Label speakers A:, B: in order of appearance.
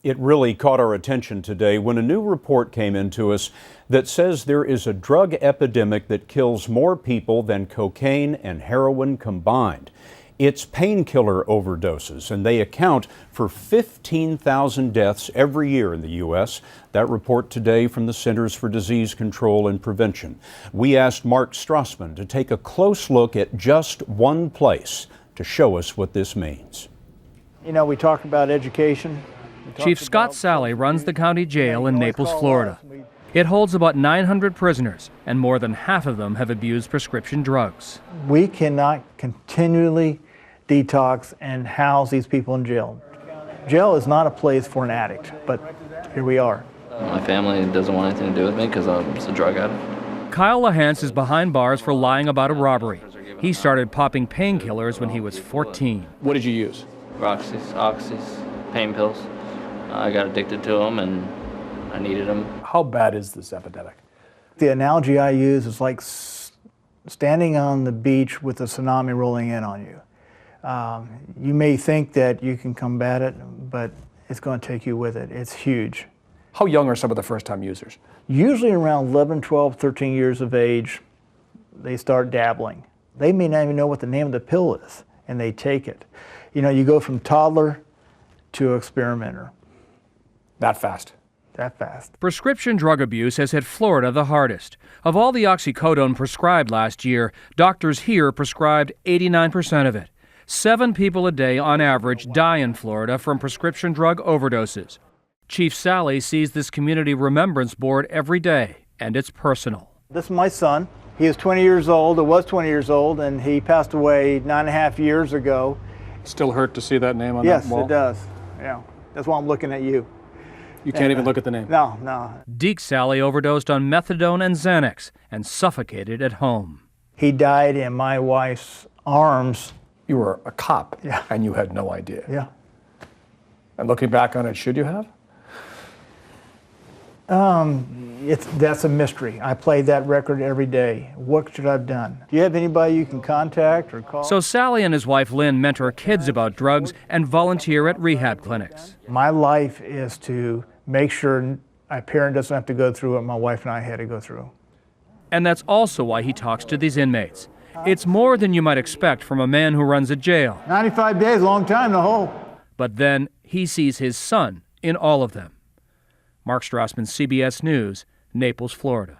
A: It really caught our attention today when a new report came into us that says there is a drug epidemic that kills more people than cocaine and heroin combined. It's painkiller overdoses, and they account for 15,000 deaths every year in the U.S. That report today from the Centers for Disease Control and Prevention. We asked Mark Strassmann to take a close look at just one place to show us what this means.
B: You know, we talk about education.
C: Chief Scott Sally runs the county jail in Naples, Florida. It holds about 900 prisoners, and more than half of them have abused prescription drugs.
B: We cannot continually detox and house these people in jail. Jail is not a place for an addict, but here we are.
D: My family doesn't want anything to do with me because I'm just a drug addict.
C: Kyle LaHance is behind bars for lying about a robbery. He started popping painkillers when he was 14.
E: What did you use?
D: Roxys, Oxys, pain pills. I got addicted to them and I needed them.
E: How bad is this epidemic?
B: The analogy I use is like standing on the beach with a tsunami rolling in on you. You may think that you can combat it, but it's going to take you with it. It's huge.
E: How young are some of the first-time users?
B: Usually around 11, 12, 13 years of age, they start dabbling. They may not even know what the name of the pill is, and they take it. You know, you go from toddler to experimenter.
E: That fast?
B: That fast.
C: Prescription drug abuse has hit Florida the hardest. Of all the oxycodone prescribed last year, doctors here prescribed 89% of it. 7 people a day on average die in Florida from prescription drug overdoses. Chief Sally sees this community remembrance board every day, and it's personal.
B: This is my son. He is 20 years old, or was 20 years old, and he passed away 9.5 years ago.
E: Still hurt to see that name on
B: Yes,
E: that wall?
B: it does. Yeah, that's why I'm looking at you.
E: You can't even look at the name?
B: No.
C: Deke Sally overdosed on methadone and Xanax and suffocated at home.
B: He died in my wife's arms.
E: You were a cop,
B: Yeah.
E: and you had no idea.
B: Yeah.
E: And looking back on it, should you have?
B: That's a mystery. I play that record every day. What should I have done? Do you have anybody you can contact or call?
C: So Sally and his wife Lynn mentor kids about drugs and volunteer at rehab clinics.
B: My life is to make sure my parent doesn't have to go through what my wife and I had to go through.
C: And that's also why he talks to these inmates. It's more than you might expect from a man who runs a jail.
B: 95 days, long time to hold.
C: But then he sees his son in all of them. Mark Strassmann, CBS News, Naples, Florida.